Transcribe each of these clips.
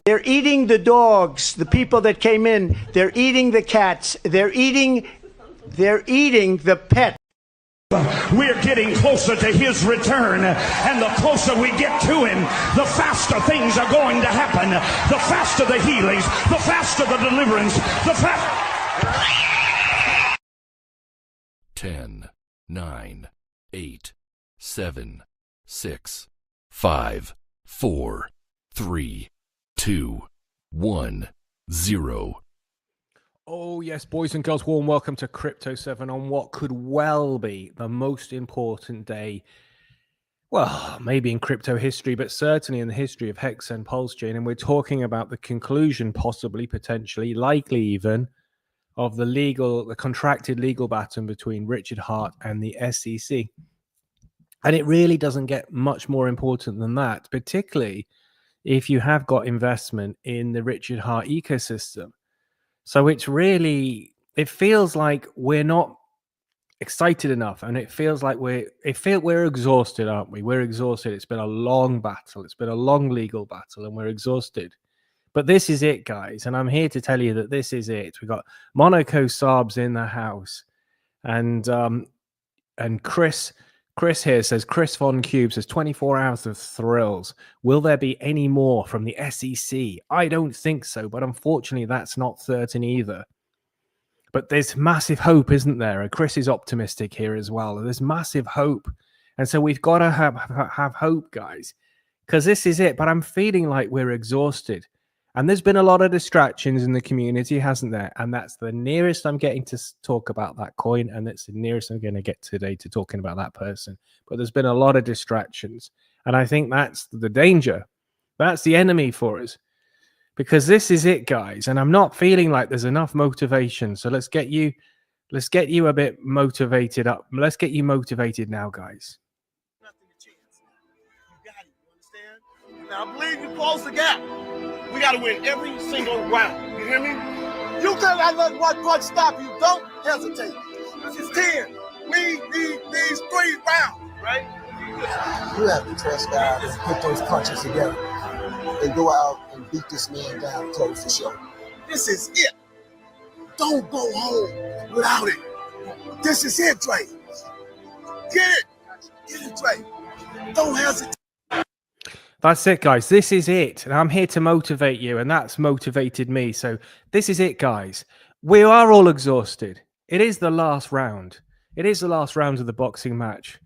They're eating the dogs, the people that came in. They're eating the cats. They're eating the pet. We're getting closer to his return, and the closer we get to him, the faster things are going to happen. The faster the healings, the faster the deliverance, the faster. 10, 9, 8, 7, 6, 5, 4, 3, 2, 1, 0. Oh yes, boys and girls, warm welcome to Crypto 7 on what could well be the most important day, well, maybe in crypto history, but certainly in the history of Hex and Pulsechain. And we're talking about the conclusion, possibly, potentially, likely even, of the contracted legal battle between Richard Heart and the SEC. And it really doesn't get much more important than that, particularly if you have got investment in the Richard Heart ecosystem. So it feels like we're not excited enough, and it feels like we're exhausted, aren't we? We're exhausted. It's been a long battle. It's been a long legal battle, and we're exhausted. But this is it, guys, and I'm here to tell you that this is it. We've got Monaco Saabs in the house, and Chris here says, Chris Von Cube says, 24 hours of thrills. Will there be any more from the SEC? I don't think so, but unfortunately that's not certain either. But there's massive hope, isn't there? And Chris is optimistic here as well. There's massive hope. And so we've got to have hope, guys, because this is it. But I'm feeling like we're exhausted. And there's been a lot of distractions in the community, hasn't there? And that's the nearest I'm getting to talk about that coin. And that's the nearest I'm going to get today to talking about that person. But there's been a lot of distractions. And I think that's the danger. That's the enemy for us. Because this is it, guys. And I'm not feeling like there's enough motivation. So let's get you a bit motivated up. Let's get you motivated now, guys. Nothing to chance. You got it. You understand? Now, I believe you close the gap. We got to win every single round. You hear me? You cannot let one punch stop you. Don't hesitate. This is 10. We need these 3 rounds, right? You have to trust God and put those punches together and go out and beat this man down close to show. This is it. Don't go home without it. This is it, Dre. Get it. Get it, Dre. Don't hesitate. That's it, guys. This is it. And I'm here to motivate you, and that's motivated me. So this is it, guys. We are all exhausted. It is the last round. It is the last round of the boxing match.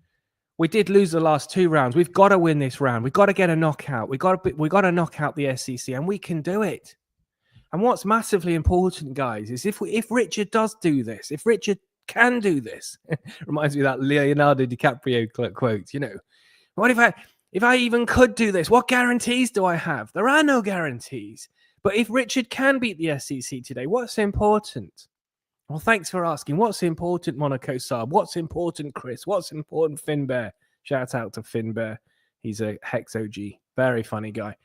We did lose the last 2 rounds. We've got to win this round. We've got to get a knockout. We got to knock out the SEC, and we can do it. And what's massively important, guys, is if Richard does do this, if Richard can do this, reminds me of that Leonardo DiCaprio quote, you know, what if I even could do this? What guarantees do I have? There are no guarantees. But if Richard can beat the SEC today, what's important? Well, thanks for asking. What's important, Monaco Saab? What's important, Chris? What's important, Finbear? Shout out to Finbear. He's a Hex OG. Very funny guy.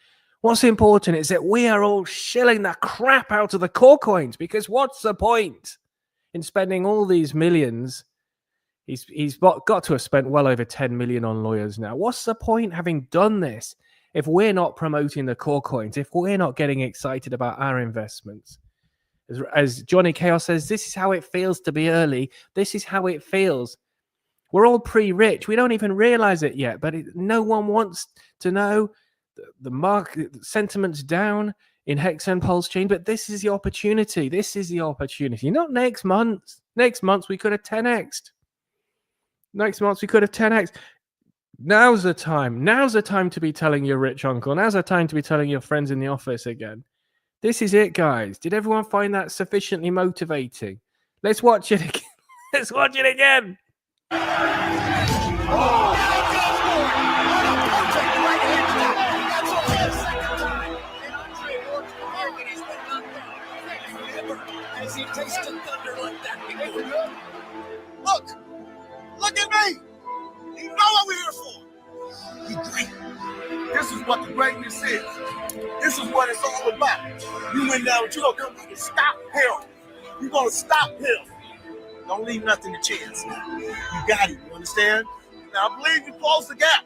What's important is that we are all shilling the crap out of the core coins, because what's the point in spending all these millions? He's got to have spent well over 10 million on lawyers now. What's the point having done this if we're not promoting the core coins, if we're not getting excited about our investments? As Johnny Chaos says, this is how it feels to be early. This is how it feels. We're all pre-rich. We don't even realize it yet, but no one wants to know the market sentiment's down in Hex and Pulsechain, but this is the opportunity. This is the opportunity. Not next month. Next month, we could have 10x'd. Next month, we could have 10x. Now's the time. Now's the time to be telling your rich uncle. Now's the time to be telling your friends in the office again. This is it, guys. Did everyone find that sufficiently motivating? Let's watch it again. Let's watch it again. Look at me. You know what we're here for. Be great. This is what the greatness is. This is what it's all about. You went down, but you're going to come back and stop him. You're going to stop him. Don't leave nothing to chance. You got it. You understand? Now, I believe you close the gap.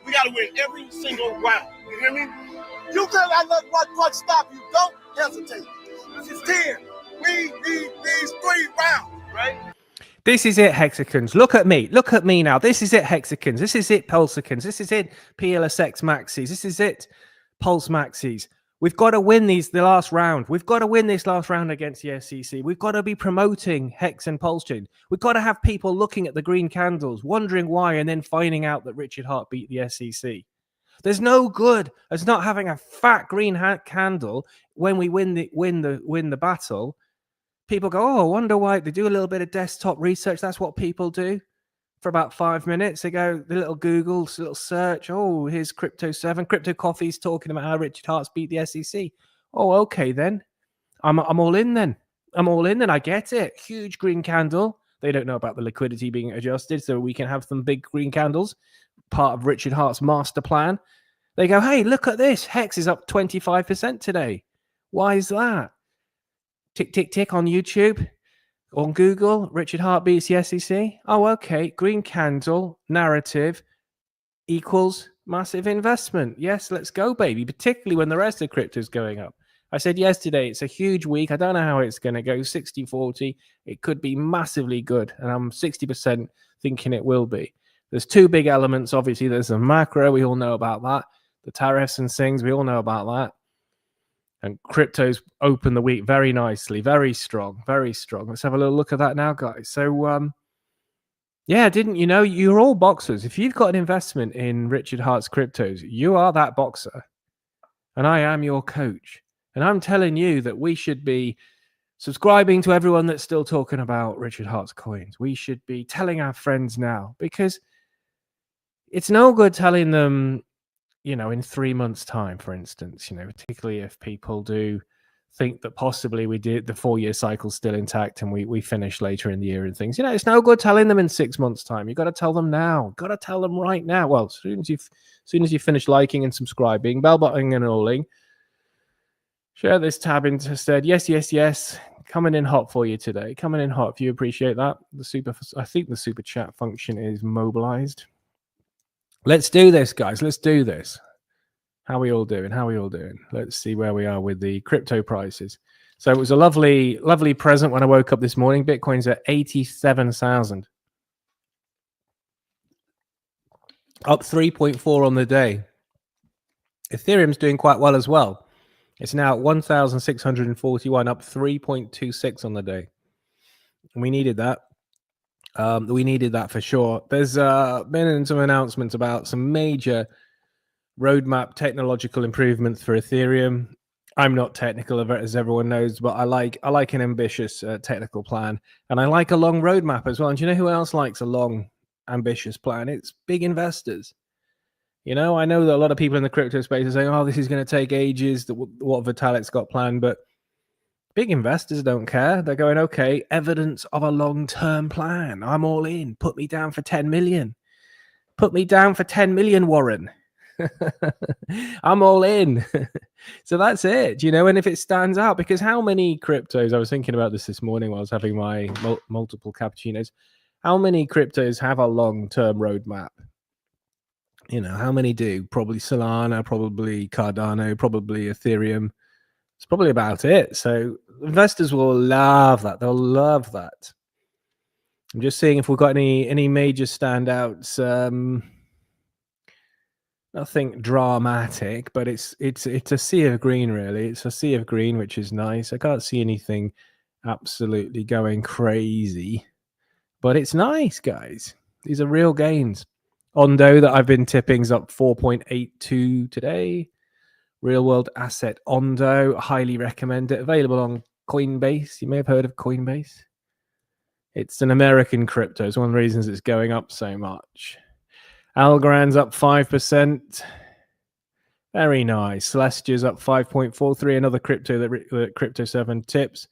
We got to win every single round. You hear me? You feel I let what stop you? Don't hesitate. This is 10. We need these 3 rounds, right? This is it, Hexicans. Look at me. Look at me now. This is it, Hexicans. This is it, Pulsicans. This is it, PLSX Maxis. This is it, Pulse Maxis. We've got to win the last round. We've got to win this last round against the SEC. We've got to be promoting Hex and Pulsechain. We've got to have people looking at the green candles, wondering why, and then finding out that Richard Hart beat the SEC. There's no good as not having a fat green candle when we win the battle. People go, oh, I wonder why. They do a little bit of desktop research. That's what people do for about 5 minutes. They go, the little Google, little search. Oh, here's Crypto 7. Crypto Coffee's talking about how Richard Hart's beat the SEC. Oh, okay, then. I'm all in then. I'm all in then. I get it. Huge green candle. They don't know about the liquidity being adjusted, so we can have some big green candles. Part of Richard Hart's master plan. They go, hey, look at this. Hex is up 25% today. Why is that? Tick, tick, tick on YouTube, on Google, Richard Hart beats the SEC. Oh, okay. Green candle narrative equals massive investment. Yes, let's go, baby, particularly when the rest of crypto is going up. I said yesterday, it's a huge week. I don't know how it's going to go, 60-40. It could be massively good, and I'm 60% thinking it will be. There's 2 big elements, obviously. There's the macro. We all know about that. The tariffs and things. We all know about that. And crypto's opened the week very nicely, very strong, very strong. Let's have a little look at that now, guys. So, yeah, didn't you know? You're all boxers. If you've got an investment in Richard Hart's cryptos, you are that boxer. And I am your coach. And I'm telling you that we should be subscribing to everyone that's still talking about Richard Hart's coins. We should be telling our friends now, because it's no good telling them, you know, in 3 months' time, for instance, you know, particularly if people do think that possibly we did the 4-year cycle still intact and we finish later in the year and things. You know, it's no good telling them in 6 months' time. You've got to tell them now. Got to tell them right now. Well, as soon as you finish liking and subscribing, bell buttoning and alling, share this tab instead. Yes, yes, yes. Coming in hot for you today. Coming in hot. If you appreciate that. I think the super chat function is mobilized. Let's do this, guys. Let's do this. How are we all doing? How are we all doing? Let's see where we are with the crypto prices. So it was a lovely, lovely present when I woke up this morning. Bitcoin's at 87,000. Up 3.4 on the day. Ethereum's doing quite well as well. It's now at 1,641, up 3.26 on the day. And we needed that. We needed that for sure. There's been some announcements about some major roadmap technological improvements for Ethereum. I'm not technical, as everyone knows, but I like an ambitious technical plan, and I like a long roadmap as well. And do you know who else likes a long, ambitious plan? It's big investors. You know, I know that a lot of people in the crypto space are saying, "Oh, this is going to take ages." What Vitalik's got planned, but big investors don't care. They're going, okay, evidence of a long-term plan. I'm all in. Put me down for 10 million. Put me down for 10 million, Warren. I'm all in. So that's it, you know, and if it stands out, because how many cryptos, I was thinking about this morning while I was having my multiple cappuccinos, how many cryptos have a long-term roadmap? You know, how many do? Probably Solana, probably Cardano, probably Ethereum. It's probably about it. So investors will love that. They'll love that. I'm just seeing if we've got any major standouts. Nothing dramatic, but it's a sea of green, really. It's a sea of green, which is nice. I can't see anything absolutely going crazy, but it's nice, guys. These are real gains. Ondo that I've been tipping is up 4.82 today. Real world asset Ondo, highly recommend it. Available on Coinbase. You may have heard of Coinbase. It's an American crypto. It's one of the reasons it's going up so much. Algorand's up 5%. Very nice. Celestia's up 5.43. Another crypto that Crypto 7 tips.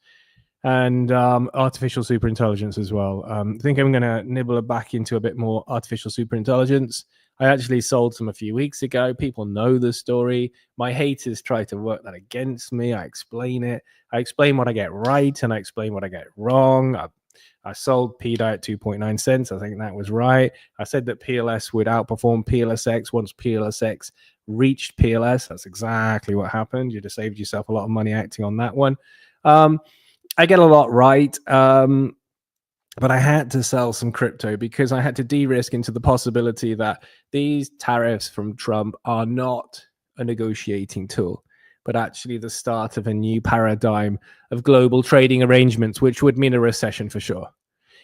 And artificial superintelligence as well. I think I'm going to nibble back into a bit more artificial superintelligence. I actually sold some a few weeks ago. People know the story. My haters try to work that against me. I explain it. I explain what I get right and I explain what I get wrong. I sold PDI at 2.9 cents. I think that was right. I said that PLS would outperform PLSX once PLSX reached PLS. That's exactly what happened. You'd have saved yourself a lot of money acting on that one. I get a lot right. But I had to sell some crypto because I had to de-risk into the possibility that these tariffs from Trump are not a negotiating tool, but actually the start of a new paradigm of global trading arrangements, which would mean a recession for sure.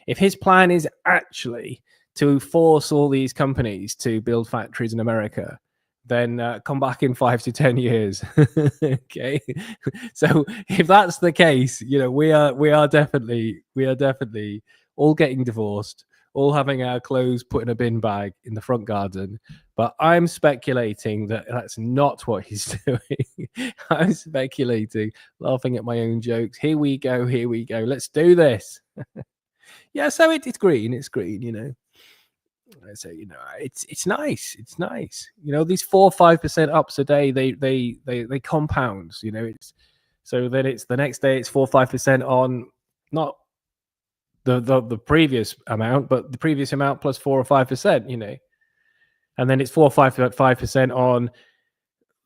If his plan is actually to force all these companies to build factories in America, then come back in 5 to 10 years. Okay, so if that's the case, you know, we are definitely all getting divorced, all having our clothes put in a bin bag in the front garden. But I'm speculating that that's not what he's doing. I'm speculating, laughing at my own jokes. Here we go. Let's do this. Yeah, so it's green. It's green, you know. So, you know, it's nice. It's nice. You know, these 4 or 5% ups a day, they compound. You know, it's so that it's the next day it's 4 or 5% on not the previous amount, but the previous amount plus 4 or 5%. You know, and then it's 4 or 5% on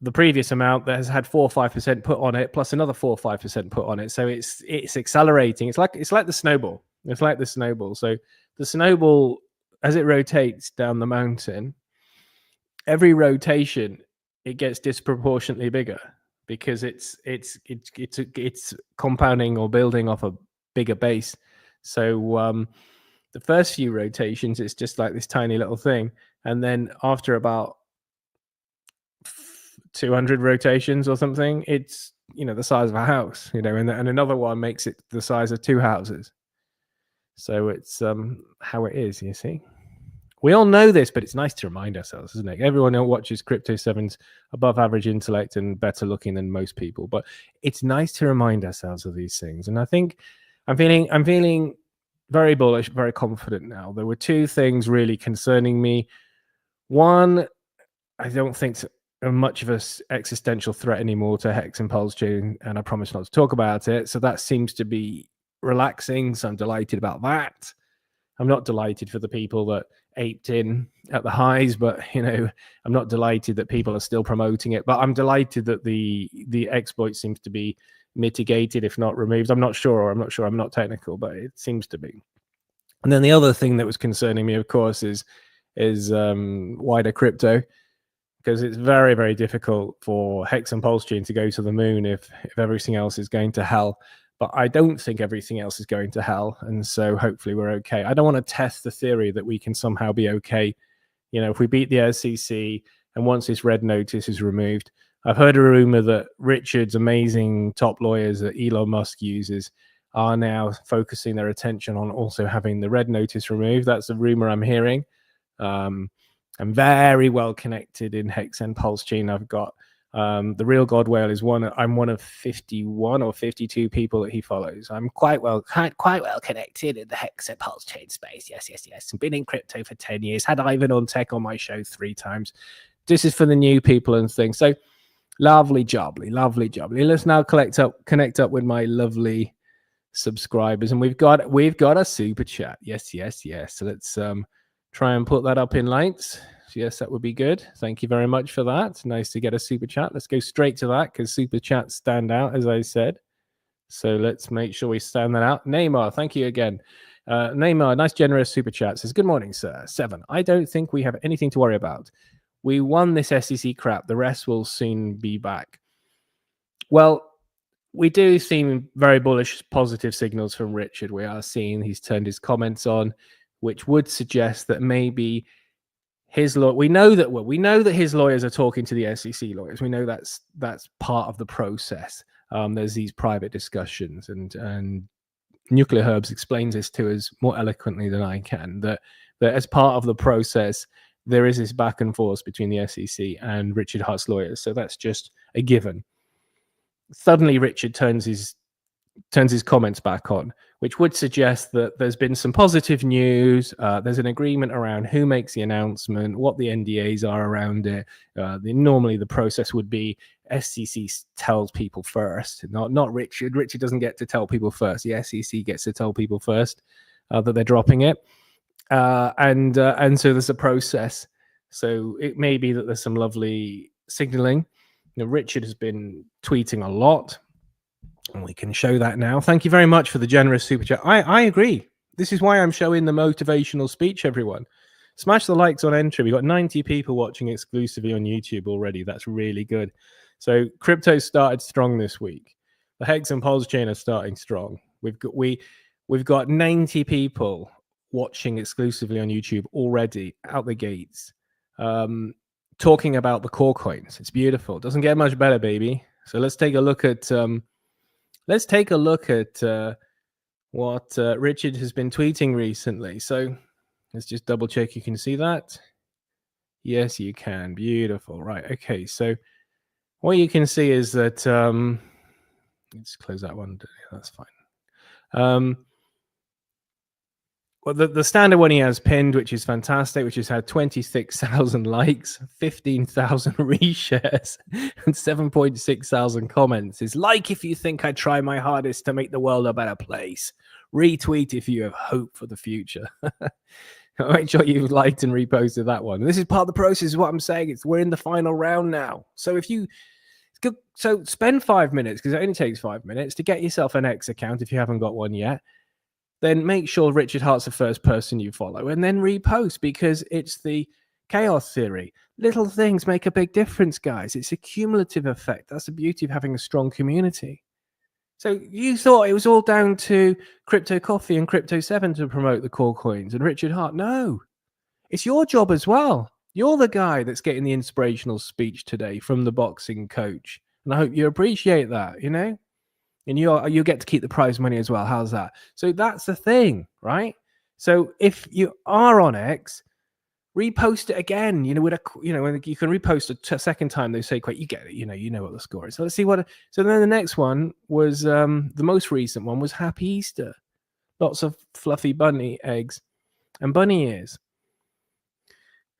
the previous amount that has had 4 or 5% put on it, plus another 4 or 5% put on it. So it's accelerating. It's like the snowball. It's like the snowball. So the snowball, as it rotates down the mountain, every rotation it gets disproportionately bigger because it's compounding or building off a bigger base. So the first few rotations, it's just like this tiny little thing, and then after about 200 rotations or something, it's, you know, the size of a house, you know, and another one makes it the size of 2 houses. So it's how it is, you see. We all know this, but it's nice to remind ourselves, isn't it? Everyone who watches Crypto 7's above average intellect and better looking than most people, but it's nice to remind ourselves of these things. And I think I'm feeling very bullish, very confident now. There were 2 things really concerning me. One, I don't think much of an existential threat anymore to Hex and Pulsechain, and I promise not to talk about it. So that seems to be relaxing. So I'm delighted about that. I'm not delighted for the people that aped in at the highs, but, you know, I'm not delighted that people are still promoting it. But I'm delighted that the exploit seems to be mitigated, if not removed. I'm not sure. I'm not technical, but it seems to be. And then the other thing that was concerning me, of course, is wider crypto, because it's very, very difficult for Hex and Pulsechain to go to the moon if everything else is going to hell. But I don't think everything else is going to hell, and so hopefully we're okay. I don't want to test the theory that we can somehow be okay. You know, if we beat the SEC and once this red notice is removed, I've heard a rumor that Richard's amazing top lawyers that Elon Musk uses are now focusing their attention on also having the red notice removed. That's a rumor I'm hearing. I'm very well connected in Hex and Pulsechain. I've got the Real God Whale is I'm one of 51 or 52 people that he follows. I'm quite well connected in the Hex and Pulsechain space. Yes. I've been in crypto for 10 years. Had Ivan on Tech on my show 3 times. This is for the new people and things. So lovely jubbly. Let's now connect up with my lovely subscribers, and we've got a super chat. Yes. So let's try and put that up in lights. Yes, that would be good. Thank you very much for that. Nice to get a super chat. Let's go straight to that because super chats stand out, as I said. So let's make sure we stand that out. Neymar, thank you again. Neymar, nice generous super chat, says, good morning, sir. 7. I don't think we have anything to worry about. We won this SEC crap. The rest will soon be back. Well, we do seem very bullish, positive signals from Richard. We are seeing he's turned his comments on, which would suggest that maybe his law. We know that his lawyers are talking to the SEC lawyers. We know that's part of the process. There's these private discussions, and Nuclear Herbs explains this to us more eloquently than I can. That as part of the process, there is this back and forth between the SEC and Richard Hart's lawyers. So that's just a given. Suddenly, Richard turns his comments back on, which would suggest that there's been some positive news. There's an agreement around who makes the announcement, what the NDAs are around it. Normally, the process would be SEC tells people first, not Richard. Richard doesn't get to tell people first. The SEC gets to tell people first that they're dropping it, and so there's a process. So it may be that there's some lovely signaling. Richard has been tweeting a lot, and we can show that now. Thank you very much for the generous super chat. I agree. This is why I'm showing the motivational speech, everyone. Smash the likes on entry. We've got 90 people watching exclusively on YouTube already. That's really good. So crypto started strong this week. The Hex and Pulsechain are starting strong. We've got 90 people watching exclusively on YouTube already out the gates, talking about the core coins. It's beautiful. It doesn't get much better, baby. So let's take a look at what Richard has been tweeting recently. So let's just double check you can see that. Yes, you can. Beautiful. Right. Okay. So what you can see is that let's close that one. That's fine. Well, the standard one he has pinned, which is fantastic, which has had 26,000 likes, 15,000 reshares, and 7.6 thousand comments, is like if you think I try my hardest to make the world a better place. Retweet if you have hope for the future. Make sure you've liked and reposted that one. This is part of the process, is what I'm saying. We're in the final round now. So spend 5 minutes, because it only takes 5 minutes, to get yourself an X account if you haven't got one yet. Then make sure Richard Hart's the first person you follow, and then repost, because it's the chaos theory. Little things make a big difference, guys. It's a cumulative effect. That's the beauty of having a strong community. So you thought it was all down to Crypto Coffee and Crypto 7 to promote the core coins and Richard Hart. No, it's your job as well. You're the guy that's getting the inspirational speech today from the boxing coach. And I hope you appreciate that, And you get to keep the prize money as well. How's that? So that's the thing, right? So if you are on X, repost it again. When you can repost a second time, they say, "Quite, you get it." You know what the score is. So let's see what. So then the next one was the most recent one was Happy Easter. Lots of fluffy bunny eggs and bunny ears.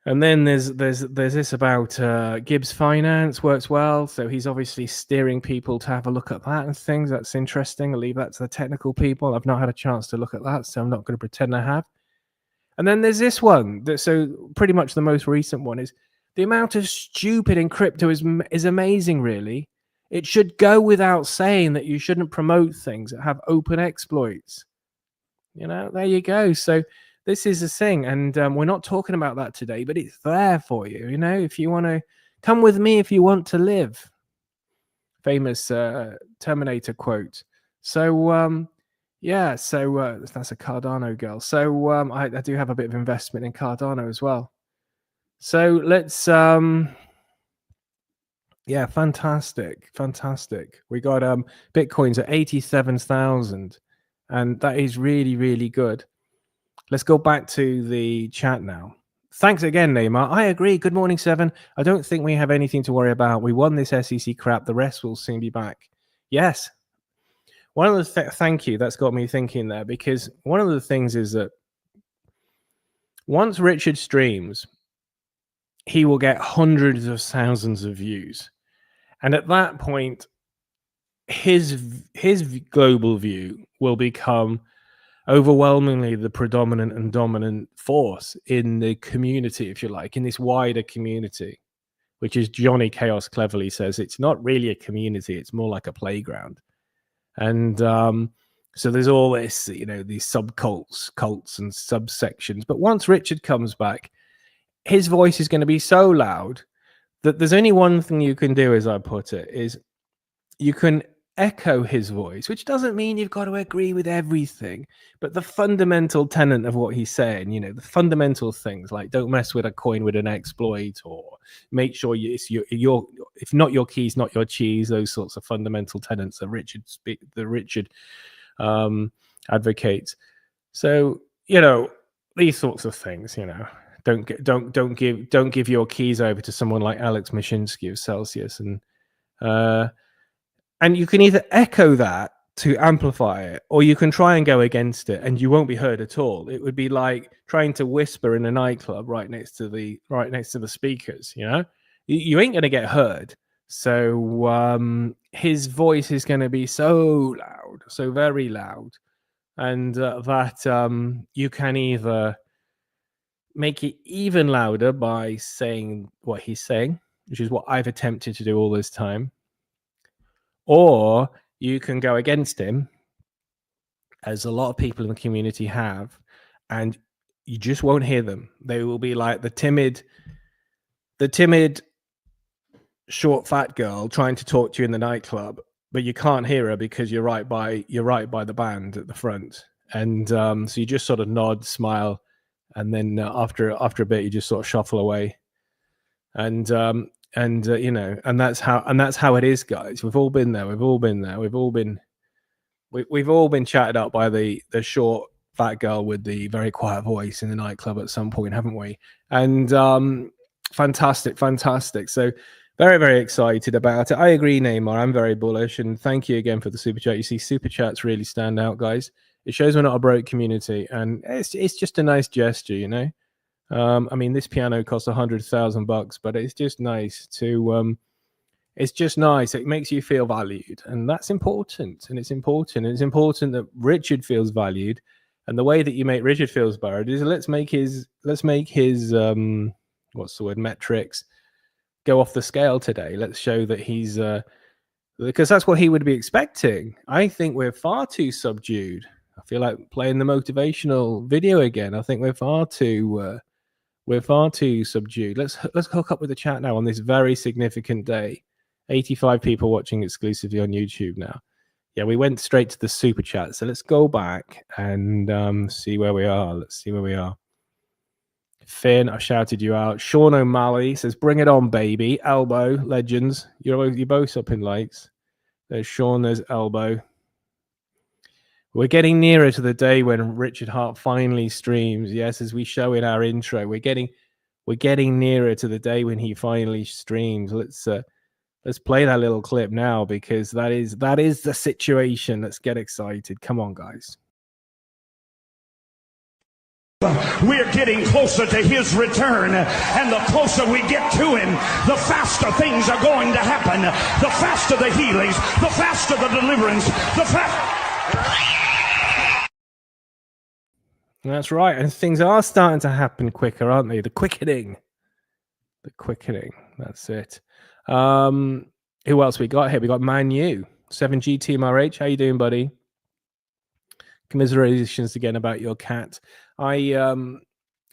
And then there's this about Gibbs Finance works well. So he's obviously steering people to have a look at that and things. That's interesting. I'll leave that to the technical people. I've not had a chance to look at that, so I'm not going to pretend I have. And then there's this one. So pretty much the most recent one is the amount of stupid in crypto is amazing, really. It should go without saying that you shouldn't promote things that have open exploits. There you go. So this is a thing, and we're not talking about that today, but it's there for you. If you want to come with me, if you want to live. Famous Terminator quote. So that's a Cardano girl. So I do have a bit of investment in Cardano as well. So let's fantastic. We got Bitcoins at 87,000, and that is really, really good. Let's go back to the chat now. Thanks again, Neymar. I agree. Good morning, Seven. I don't think we have anything to worry about. We won this SEC crap. The rest will soon be back. Yes. One of the thank you. That's got me thinking there, because one of the things is that once Richard streams, he will get hundreds of thousands of views. And at that point, his global view will become overwhelmingly the predominant and dominant force in the community, if you like, in this wider community, which is Johnny Chaos cleverly says it's not really a community, it's more like a playground. And so there's all this, these subcults, cults and subsections. But once Richard comes back, his voice is going to be so loud that there's only one thing you can do, as I put it, is you can echo his voice, which doesn't mean you've got to agree with everything, but the fundamental tenet of what he's saying, the fundamental things like don't mess with a coin with an exploit, or make sure it's your if not your keys, not your cheese, those sorts of fundamental tenets that Richard advocates. So these sorts of things, don't give your keys over to someone like Alex Mashinsky of Celsius, and you can either echo that to amplify it, or you can try and go against it, and you won't be heard at all. It would be like trying to whisper in a nightclub right next to the speakers. You ain't going to get heard. So his voice is going to be so loud, so very loud, and that you can either make it even louder by saying what he's saying, which is what I've attempted to do all this time, or you can go against him, as a lot of people in the community have, and you just won't hear them. They will be like the timid short fat girl trying to talk to you in the nightclub, but you can't hear her because you're right by the band at the front. And so you just sort of nod, smile, and then after a bit you just sort of shuffle away. And you know, and that's how it is, guys. We've all been there. We've all been chatted up by the short fat girl with the very quiet voice in the nightclub at some point, haven't we? And fantastic. So very, very excited about it. I agree, Neymar. I'm very bullish, and thank you again for the super chat. You see, super chats really stand out, guys. It shows we're not a broke community, and it's just a nice gesture, you know. I mean, this piano costs $100,000, but it's just nice to. It's just nice. It makes you feel valued, and that's important. And it's important that Richard feels valued. And the way that you make Richard feels valued is let's make his what's the word, metrics go off the scale today. Let's show that he's because that's what he would be expecting. I think we're far too subdued. I feel like playing the motivational video again. I think we're far too subdued. Let's hook up with the chat now on this very significant day. 85 people watching exclusively on YouTube now. Yeah, we went straight to the super chat. So let's go back and see where we are. Let's see where we are. Finn, I shouted you out. Sean O'Malley says, "Bring it on, baby." Elbow, legends. You're both up in likes. There's Sean, there's Elbow. We're getting nearer to the day when Richard Hart finally streams. Yes, as we show in our intro, we're getting nearer to the day when he finally streams. Let's play that little clip now, because that is the situation. Let's get excited. Come on, guys. We're getting closer to his return, and the closer we get to him, the faster things are going to happen. The faster the healings, the faster the deliverance, the faster. That's right, and things are starting to happen quicker, aren't they? The quickening. That's it. Who else we got here? We got Manu, 7G Team RH. How you doing, buddy? Commiserations again about your cat. I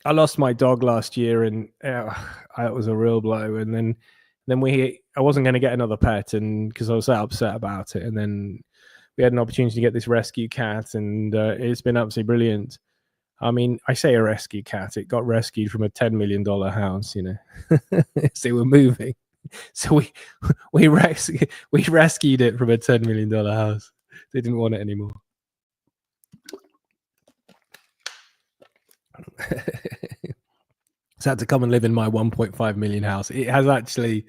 lost my dog last year, and it was a real blow. And then I wasn't going to get another pet, and because I was so upset about it. And then we had an opportunity to get this rescue cat, and it's been absolutely brilliant. I mean, I say a rescue cat. It got rescued from a $10 million house, you know. So we're moving. So we rescued it from a $10 million house. They didn't want it anymore. So I had to come and live in my 1.5 million house. It has actually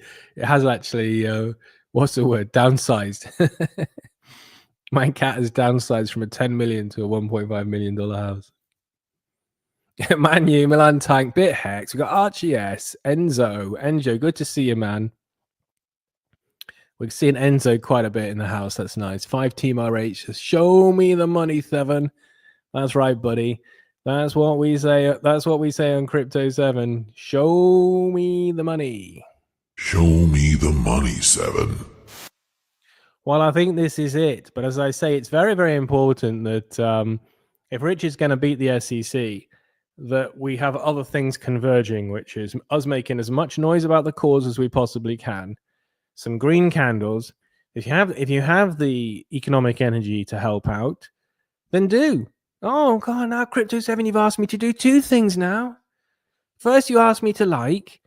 what's the word? Downsized. My cat has downsized from a 10 million to a $1.5 million house. Manu, Milan Tank, Bit Hex. We got Archie S, Enzo, good to see you, man. We're seeing Enzo quite a bit in the house. That's nice. 5 Team RH says, "Show me the money, Seven." That's right, buddy. That's what we say. That's what we say on Crypto 7. Show me the money. Show me the money, Seven. Well, I think this is it. But as I say, it's very, very important that if Richard's going to beat the SEC, that we have other things converging, which is us making as much noise about the cause as we possibly can. Some green candles. If you have the economic energy to help out, then do. Oh God, now Crypto 7, you've asked me to do 2 things now. First, you asked me to like.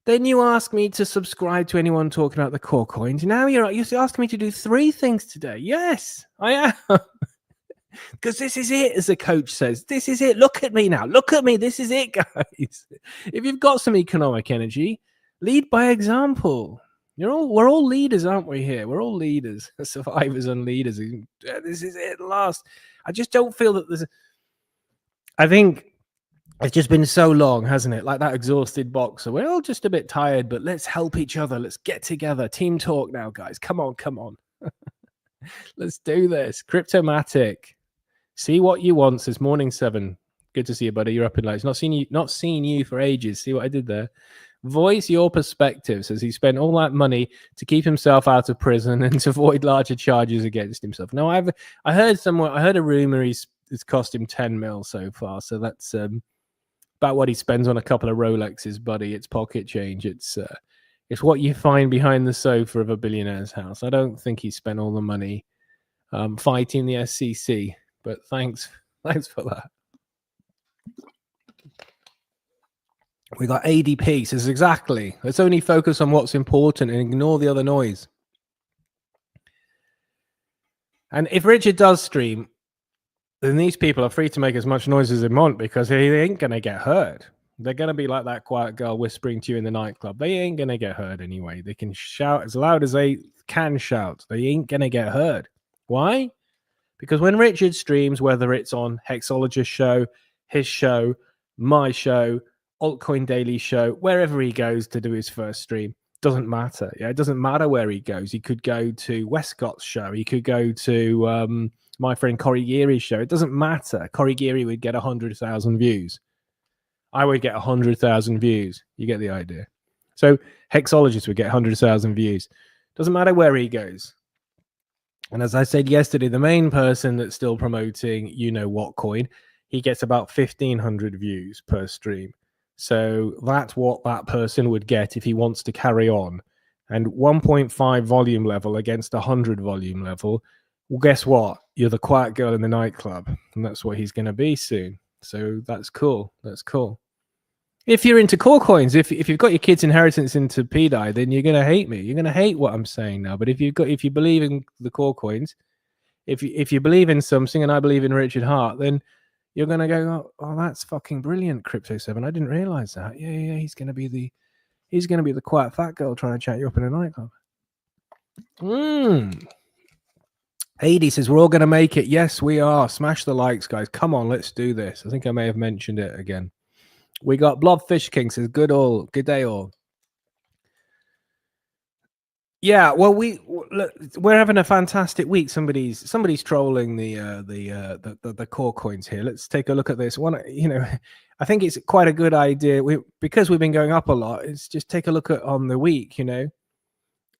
Then you asked me to subscribe to anyone talking about the core coins. Now you're asking me to do 3 things today. Yes, I am. Because this is it, as the coach says. This is it. Look at me now. Look at me. This is it, guys. If you've got some economic energy, lead by example. We're all leaders, aren't we here? We're all leaders, survivors and leaders. This is it, last. I just don't feel that there's... I think it's just been so long, hasn't it? Like that exhausted boxer. We're all just a bit tired, but let's help each other. Let's get together. Team talk now, guys. Come on. Let's do this. Cryptomatic. See what you want, says Morning 7. Good to see you, buddy. You're up in lights. Not seen you for ages. See what I did there? Voice your perspectives, as he spent all that money to keep himself out of prison and to avoid larger charges against himself. No, I heard somewhere, I heard a rumor it's cost him 10 mil so far. So that's about what he spends on a couple of Rolexes, buddy. It's pocket change. It's what you find behind the sofa of a billionaire's house. I don't think he spent all the money fighting the SEC, but thanks for that. We got ADP. Says exactly. Let's only focus on what's important and ignore the other noise. And if Richard does stream, then these people are free to make as much noise as they want because they ain't going to get heard. They're going to be like that quiet girl whispering to you in the nightclub. They ain't going to get heard anyway. They can shout as loud as they can shout. They ain't going to get heard. Why? Because when Richard streams, whether it's on Hexologist show, his show, my show, Altcoin Daily show, wherever he goes to do his first stream, doesn't matter. Yeah, it doesn't matter where he goes. He could go to Westcott's show. He could go to my friend Corey Geary's show. It doesn't matter. Corey Geary would get 100,000 views. I would get 100,000 views. You get the idea. So Hexologist would get 100,000 views. Doesn't matter where he goes. And as I said yesterday, the main person that's still promoting you know what coin, he gets about 1,500 views per stream. So that's what that person would get if he wants to carry on. And 1.5 volume level against 100 volume level. Well, guess what? You're the quiet girl in the nightclub. And that's what he's going to be soon. So that's cool. That's cool. If you're into core coins, if you've got your kid's inheritance into PDI, then you're going to hate me. You're going to hate what I'm saying now. But if you believe in the core coins, if you believe in something, and I believe in Richard Hart, then you're going to go, oh, that's fucking brilliant, Crypto 7. I didn't realize that. Yeah. He's going to be the quiet fat girl trying to chat you up in a nightclub. 80 says, we're all going to make it. Yes, we are. Smash the likes, guys. Come on, let's do this. I think I may have mentioned it again. We got Blobfish King says, good day all. Yeah, well, we're having a fantastic week. Somebody's trolling the core coins here. Let's take a look at this one. I think it's quite a good idea. Because we've been going up a lot. It's just take a look at on the week,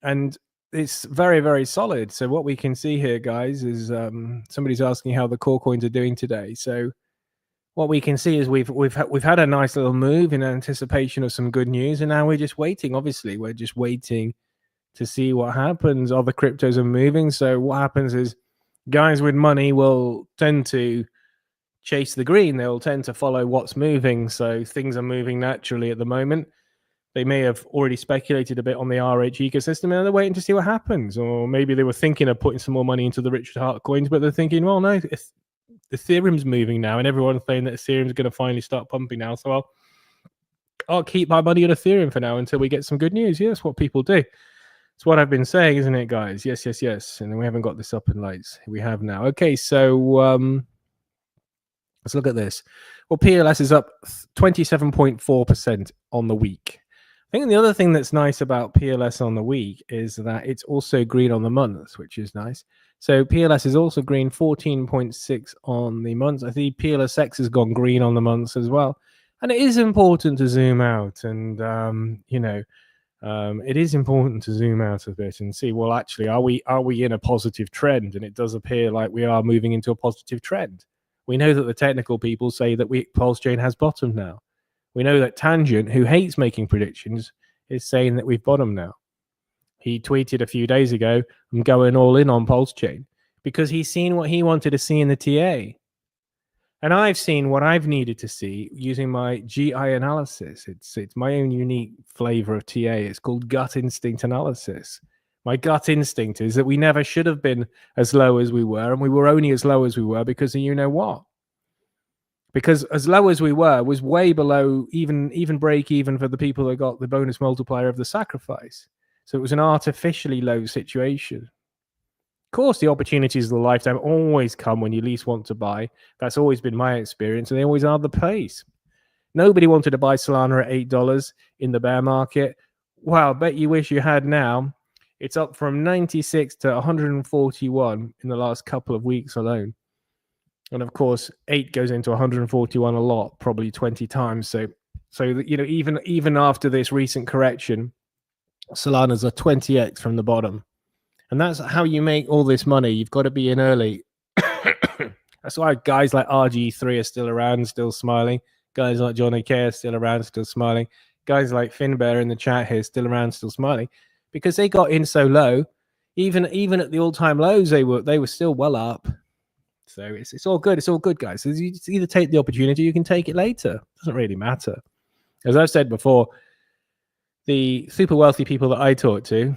and it's very, very solid. So what we can see here, guys, is somebody's asking how the core coins are doing today. So what we can see is we've had a nice little move in anticipation of some good news, and now we're just waiting. Obviously, we're just waiting to see what happens. Other cryptos are moving. So what happens is guys with money will tend to chase the green. They'll tend to follow what's moving. So things are moving naturally at the moment. They may have already speculated a bit on the RH ecosystem and they're waiting to see what happens. Or maybe they were thinking of putting some more money into the Richard Hart coins, but they're thinking, well, no, Ethereum's moving now and everyone's saying that Ethereum's going to finally start pumping now. So I'll keep my money on Ethereum for now until we get some good news. Yeah, that's what people do. It's what I've been saying, isn't it, guys? Yes. And we haven't got this up in lights. We have now. Okay, so let's look at this. Well, PLS is up 27.4% on the week. I think the other thing that's nice about PLS on the week is that it's also green on the month, which is nice. So PLS is also green 14.6 on the month. I think PLSX has gone green on the months as well. And it is important to zoom out and, it is important to zoom out a bit and see, well, actually, are we in a positive trend? And it does appear like we are moving into a positive trend. We know that the technical people say that Pulsechain has bottomed now. We know that Tangent, who hates making predictions, is saying that we've bottomed now. He tweeted a few days ago, I'm going all in on Pulsechain because he's seen what he wanted to see in the TA. And I've seen what I've needed to see using my GI analysis. It's my own unique flavor of TA. It's called gut instinct analysis. My gut instinct is that we never should have been as low as we were, and we were only as low as we were because of you know what? Because as low as we were was way below even break even for the people that got the bonus multiplier of the sacrifice. So it was an artificially low situation. Of course, the opportunities of the lifetime always come when you least want to buy. That's always been my experience, and they always are the pace. Nobody wanted to buy Solana at $8 in the bear market. Wow, bet you wish you had now. It's up from 96 to 141 in the last couple of weeks alone. And of course, 8 goes into 141 a lot, probably 20 times. So So that, you know, even after this recent correction, Solana's a 20x from the bottom. And that's how you make all this money. You've got to be in early. That's why guys like RG3 are still around, still smiling. Guys like Johnny K are still around, still smiling. Guys like Finbear in the chat here still around, still smiling, because they got in so low. Even at the all-time lows, they were still well up. So it's all good. It's all good, guys. So you either take the opportunity, you can take it later. It doesn't really matter. As I've said before, the super wealthy people that I talk to,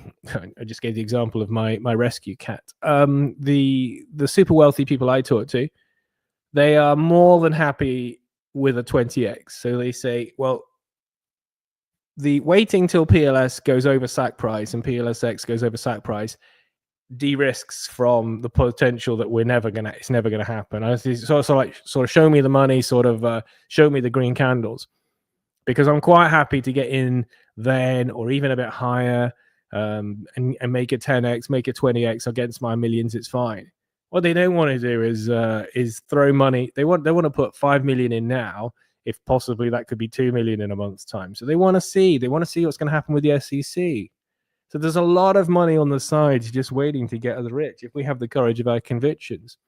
I just gave the example of my rescue cat. The super wealthy people I talk to, they are more than happy with a 20x. So they say, well, the waiting till PLS goes over sack price and PLSX goes over sack price de-risks from the potential that it's never gonna happen. I sort of show me the money, sort of show me the green candles, because I'm quite happy to get in then or even a bit higher, and make it 10x, make it 20x against my millions. It's fine. What they don't want to do is throw money. They want to put 5 million in now, if possibly that could be 2 million in a month's time. So they want to see what's going to happen with the SEC. So there's a lot of money on the side just waiting to get us rich if we have the courage of our convictions.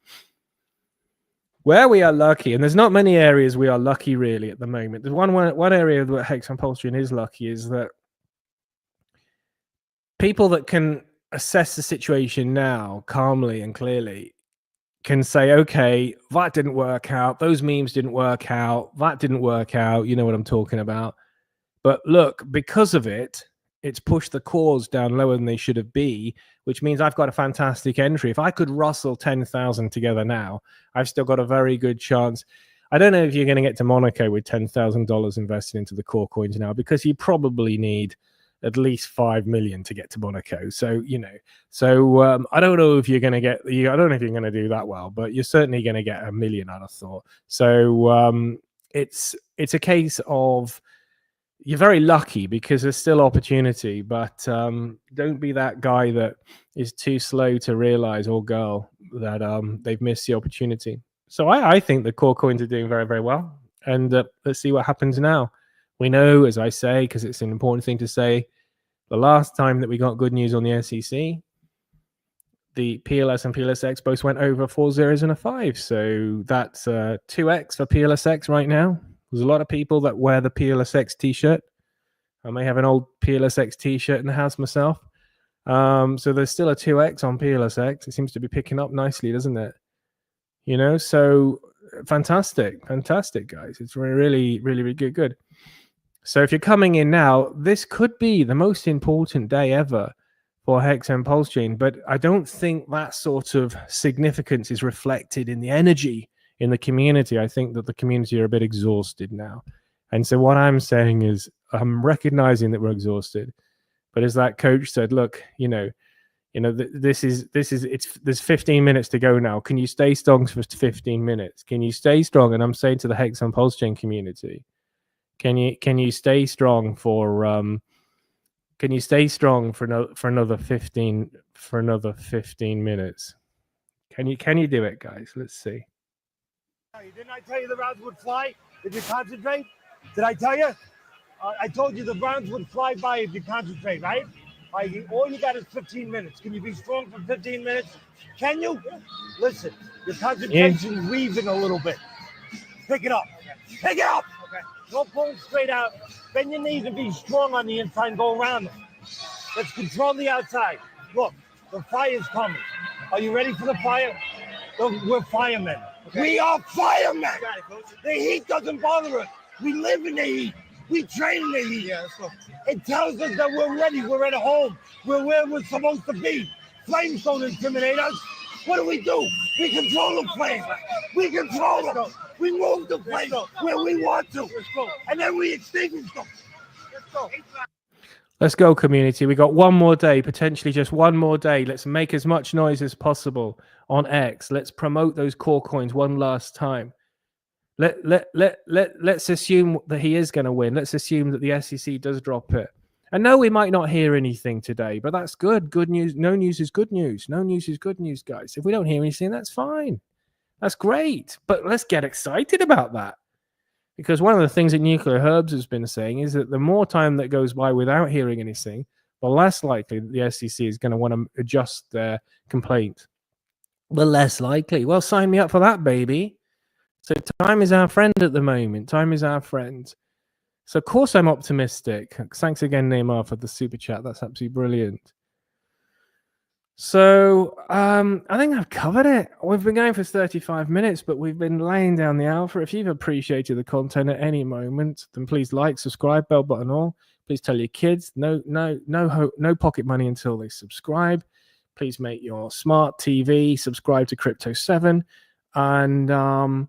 Where we are lucky, and there's not many areas we are lucky really at the moment. There's one area where Hex and Pulsechain is lucky, is that people that can assess the situation now calmly and clearly can say, okay, that didn't work out, those memes didn't work out, that didn't work out, you know what I'm talking about. But look, because of it, it's pushed the cores down lower than they should have been, which means I've got a fantastic entry. If I could rustle 10,000 together now, I've still got a very good chance. I don't know if you're going to get to Monaco with $10,000 invested into the core coins now, because you probably need at least 5 million to get to Monaco. So, you know, I don't know if you're going to get, I don't know if you're going to do that well, but you're certainly going to get 1 million, I'd have thought. So it's a case of, you're very lucky because there's still opportunity, but don't be that guy that is too slow to realize, or girl, that they've missed the opportunity. So I think the core coins are doing very, very well. And let's see what happens now. We know, as I say, because it's an important thing to say, the last time that we got good news on the SEC, the PLS and PLSX both went over 4 zeros and a 5. So that's 2x for PLSX right now. There's a lot of people that wear the PLSX t-shirt. I may have an old PLSX t-shirt in the house myself. So there's still a 2x on PLSX. It seems to be picking up nicely, doesn't it? You know, so fantastic, guys. It's really, really, really good. So if you're coming in now, this could be the most important day ever for Hex and Pulsechain, but I don't think that sort of significance is reflected in the energy in the community. I think that the community are a bit exhausted now. And so what I'm saying is, I'm recognizing that we're exhausted, but as that coach said, look, there's 15 minutes to go now. Can you stay strong for 15 minutes? Can you stay strong? And I'm saying to the Hex and Pulsechain community, can you stay strong for another 15 minutes? Can you do it, guys? Let's see. Didn't I tell you the rounds would fly if you concentrate? Did I tell you? I told you the rounds would fly by if you concentrate, right? All you got is 15 minutes. Can you be strong for 15 minutes? Can you? Listen, your concentration is weaving a little bit. Pick it up. Pick it up. Okay. Don't pull it straight out. Bend your knees and be strong on the inside and go around them. Let's control the outside. Look, the fire's coming. Are you ready for the fire? Look, we're firemen. Okay. We are firemen. The heat doesn't bother us. We live in the heat. We train in the heat. Yeah, let's go. It tells us that we're ready. We're at home. We're where we're supposed to be. Flames don't intimidate us. What do? We control the flame. We control them. We move the flame where we want to. And then we extinguish them. Let's go. Let's go, community. We got one more day, potentially just one more day. Let's make as much noise as possible on X. Let's promote those core coins one last time. Let's assume that he is going to win. Let's assume that the SEC does drop it. And no, we might not hear anything today, but that's good. Good news. No news is good news. No news is good news, guys. If we don't hear anything, that's fine. That's great. But let's get excited about that. Because one of the things that Nuclear Herbs has been saying is that the more time that goes by without hearing anything, the less likely the SEC is going to want to adjust their complaint. The less likely. Well, sign me up for that, baby. So time is our friend at the moment. Time is our friend. So of course I'm optimistic. Thanks again, Neymar, for the super chat. That's absolutely brilliant. So I think I've covered it. We've been going for 35 minutes, but we've been laying down the alpha. If you've appreciated the content at any moment, then please like, subscribe, bell button all. Please tell your kids no pocket money until they subscribe. Please make your smart TV subscribe to Crypto 7. And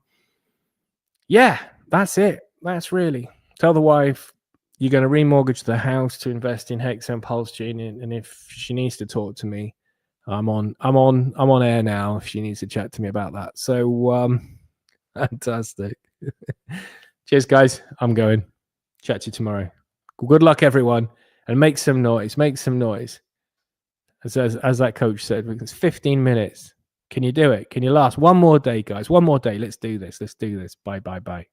yeah, that's it. That's really. Tell the wife you're going to remortgage the house to invest in Hex and Pulsechain, and if she needs to talk to me, I'm on air now if she needs to chat to me about that. So fantastic. Cheers, guys. I'm going. Chat to you tomorrow. Good luck, everyone, and make some noise. Make some noise. As that coach said, it's 15 minutes. Can you do it? Can you last one more day, guys? One more day. Let's do this. Let's do this. Bye, bye, bye.